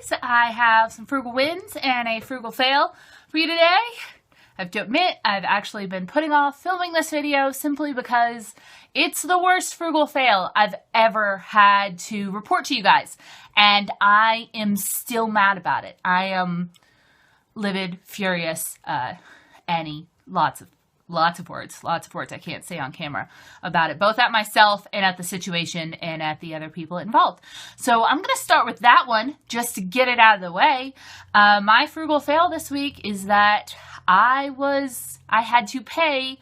guys. I have some frugal wins and a frugal fail for you today. I have to admit, I've actually been putting off filming this video simply because it's the worst frugal fail I've ever had to report to you guys. And I am still mad about it. I am livid, furious, lots of words I can't say on camera about it, both at myself and at the situation and at the other people involved. So I'm going to start with that one just to get it out of the way. My frugal fail this week is that I had to pay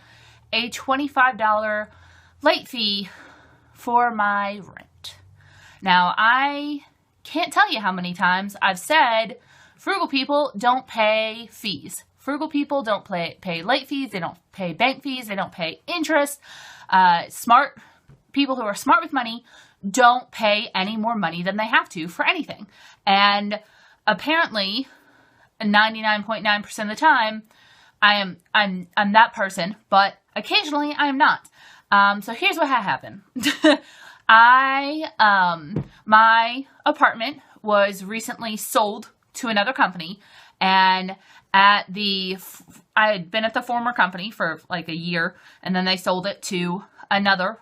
a $25 late fee for my rent. Now, I can't tell you how many times I've said frugal people don't pay fees. Frugal people don't pay late fees. They don't pay bank fees. They don't pay interest. Smart people who are smart with money don't pay any more money than they have to for anything. And apparently, 99.9% of the time, I'm that person, but occasionally I am not. So here's what happened. My apartment was recently sold to another company, and I had been at the former company for like a year, and then they sold it to another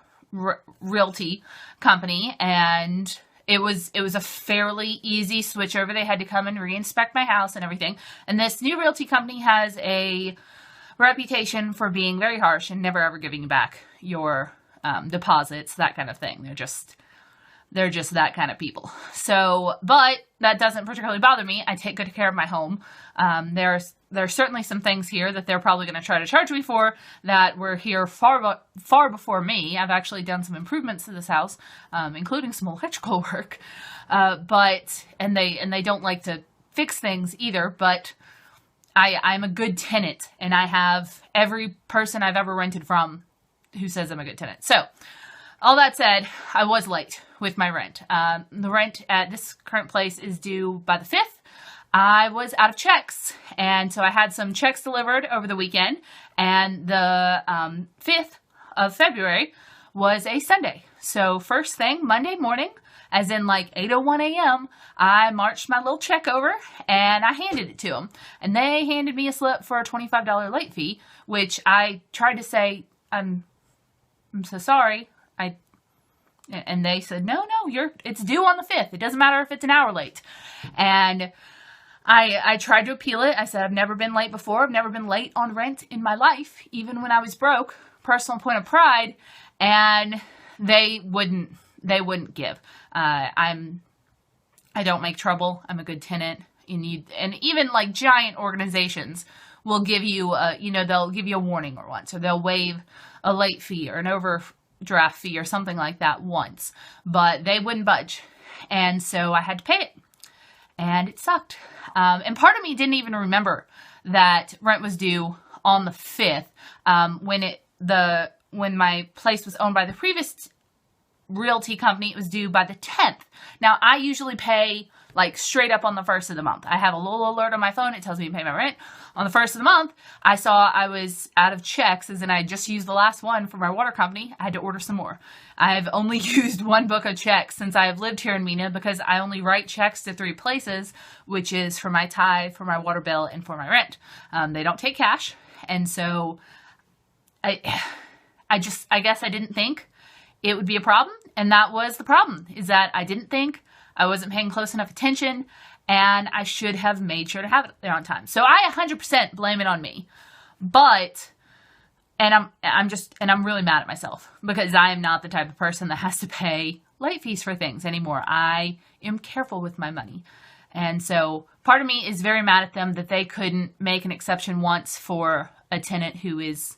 realty company, and it was a fairly easy switch over. They had to come and re-inspect my house and everything. And this new realty company has a reputation for being very harsh and never ever giving you back your deposits, that kind of thing. They're just that kind of people. So, but that doesn't particularly bother me. I take good care of my home. There's certainly some things here that they're probably going to try to charge me for that were here far before me. I've actually done some improvements to this house, including some electrical work. And they don't like to fix things either, but I'm a good tenant, and I have every person I've ever rented from who says I'm a good tenant. So, all that said, I was late with my rent. The rent at this current place is due by the 5th. I was out of checks, and so I had some checks delivered over the weekend, and the 5th of February was a Sunday. So first thing, Monday morning, as in like 8:01 a.m., I marched my little check over, and I handed it to them. And they handed me a slip for a $25 late fee, which I tried to say, I'm so sorry. And they said, no, it's due on the 5th. It doesn't matter if it's an hour late. And I tried to appeal it. I said, I've never been late before. I've never been late on rent in my life, even when I was broke. Personal point of pride. And they wouldn't give. I don't make trouble. I'm a good tenant. And even like giant organizations will give you they'll give you a warning or once, or they'll waive a late fee or an overdraft fee or something like that once, but they wouldn't budge. And so I had to pay it, and it sucked. And part of me didn't even remember that rent was due on the 5th, when my place was owned by the previous realty company. It was due by the 10th. Now, I usually pay like straight up on the 1st of the month. I have a little alert on my phone. It tells me to pay my rent. On the 1st of the month, I saw I was out of checks, as in I just used the last one for my water company. I had to order some more. I've only used one book of checks since I have lived here in Mena, because I only write checks to 3 places, which is for my tithe, for my water bill, and for my rent. They don't take cash. And so I guess I didn't think it would be a problem. And that was the problem, is that I didn't think, I wasn't paying close enough attention, and I should have made sure to have it there on time. So I 100% blame it on me. I'm really mad at myself, because I am not the type of person that has to pay late fees for things anymore. I am careful with my money. And so part of me is very mad at them that they couldn't make an exception once for a tenant who has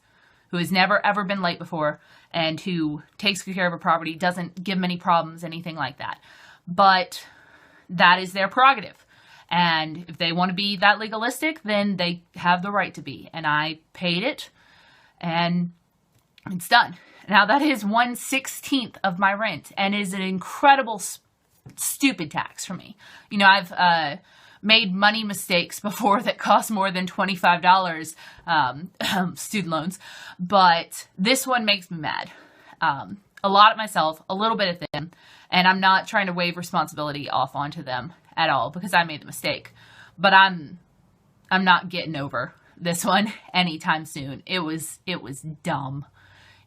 never ever been late before, and who takes good care of a property, doesn't give them any problems, anything like that. But that is their prerogative. And if they want to be that legalistic, then they have the right to be. And I paid it, and it's done. Now, that is 1/16 of my rent, and is an incredible stupid tax for me. I've made money mistakes before that cost more than $25, student loans, but this one makes me mad. A lot at myself, a little bit at them, and I'm not trying to wave responsibility off onto them at all because I made the mistake. But I'm not getting over this one anytime soon. It was dumb.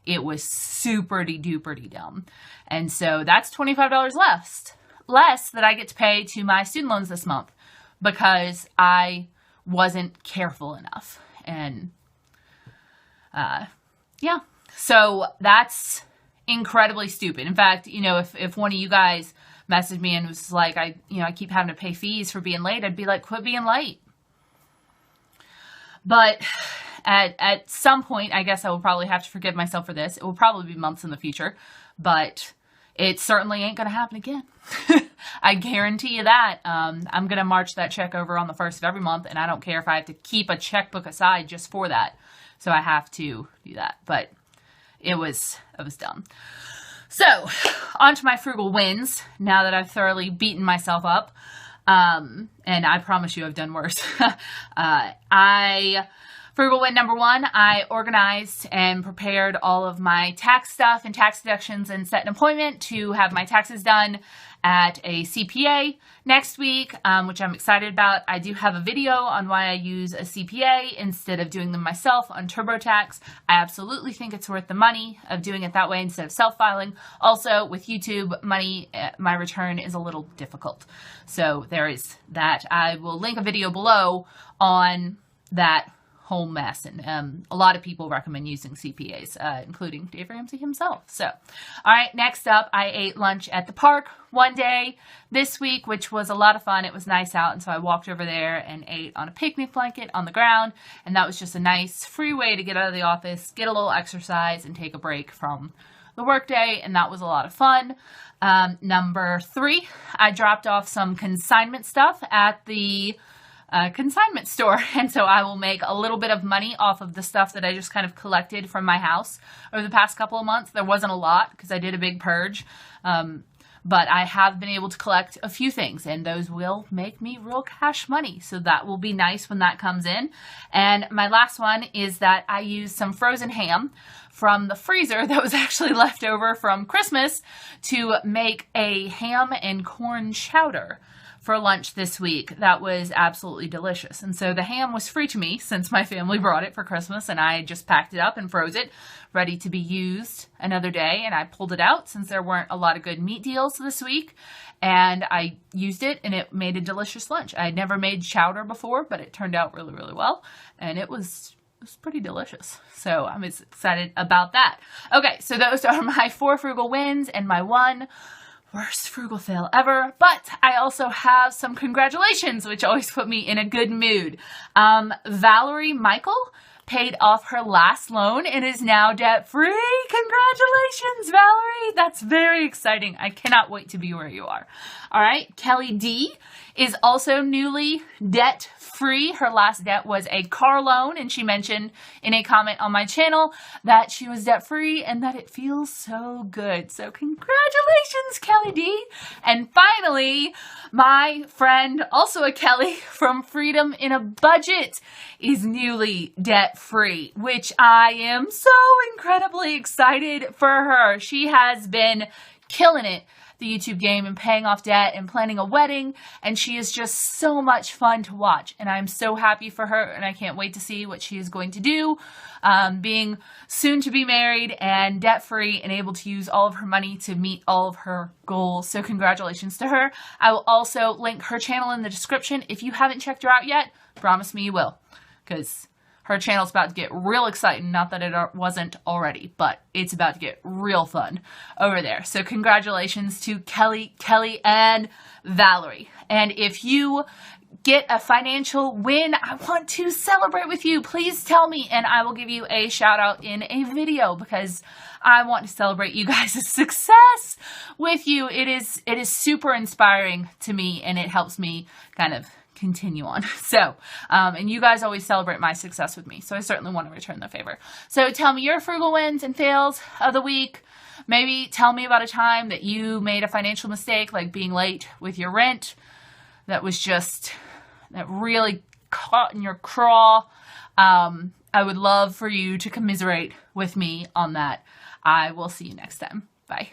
It was super duper dumb. And so that's $25 less that I get to pay to my student loans this month because I wasn't careful enough. And yeah, so that's incredibly stupid. In fact, if one of you guys messaged me and was like, I keep having to pay fees for being late, I'd be like, quit being late. But at some point, I guess I will probably have to forgive myself for this. It will probably be months in the future, but it certainly ain't going to happen again. I guarantee you that. I'm going to march that check over on the 1st of every month, and I don't care if I have to keep a checkbook aside just for that. So I have to do that. But it was dumb. So, on to my frugal wins, now that I've thoroughly beaten myself up. And I promise you I've done worse. Frugal win number 1, I organized and prepared all of my tax stuff and tax deductions and set an appointment to have my taxes done at a CPA next week, which I'm excited about. I do have a video on why I use a CPA instead of doing them myself on TurboTax. I absolutely think it's worth the money of doing it that way instead of self-filing. Also, with YouTube, my return is a little difficult. So there is that. I will link a video below on that whole mess, and a lot of people recommend using CPAs, including Dave Ramsey himself. So, all right, next up, I ate lunch at the park one day this week, which was a lot of fun. It was nice out, and so I walked over there and ate on a picnic blanket on the ground, and that was just a nice free way to get out of the office, get a little exercise, and take a break from the workday, and that was a lot of fun. Number 3, I dropped off some consignment stuff at the consignment store, and so I will make a little bit of money off of the stuff that I just kind of collected from my house over the past couple of months. There wasn't a lot because I did a big purge, but I have been able to collect a few things, and those will make me real cash money, so that will be nice when that comes in. And my last one is that I used some frozen ham from the freezer that was actually left over from Christmas to make a ham and corn chowder for lunch this week. That was absolutely delicious. And so the ham was free to me since my family brought it for Christmas, and I just packed it up and froze it, ready to be used another day. And I pulled it out since there weren't a lot of good meat deals this week, and I used it, and it made a delicious lunch. I had never made chowder before, but it turned out really, really well, and it was pretty delicious. So I'm excited about that. Okay, so those are my 4 frugal wins and my 1 worst frugal fail ever, but I also have some congratulations, which always put me in a good mood. Valerie Michael paid off her last loan and is now debt-free. Congratulations, Valerie! That's very exciting. I cannot wait to be where you are. All right, Kelly D is also newly debt-free. Her last debt was a car loan, and she mentioned in a comment on my channel that she was debt-free and that it feels so good. So congratulations, Kelly D. And finally, my friend, also a Kelly from Freedom in a Budget, is newly debt-free, which I am so incredibly excited for her. She has been killing it, the YouTube game, and paying off debt and planning a wedding, and she is just so much fun to watch, and I'm so happy for her, and I can't wait to see what she is going to do, being soon to be married and debt-free and able to use all of her money to meet all of her goals. So congratulations to her. I will also link her channel in the description. If you haven't checked her out yet, promise me you will, because her channel's about to get real exciting. Not that it wasn't already, but it's about to get real fun over there. So congratulations to Kelly, and Valerie. And if you get a financial win, I want to celebrate with you. Please tell me, and I will give you a shout out in a video, because I want to celebrate you guys' success with you. It is super inspiring to me, and it helps me kind of continue on. So, and you guys always celebrate my success with me, so I certainly want to return the favor. So tell me your frugal wins and fails of the week. Maybe tell me about a time that you made a financial mistake, like being late with your rent, that really caught in your craw. I would love for you to commiserate with me on that. I will see you next time. Bye.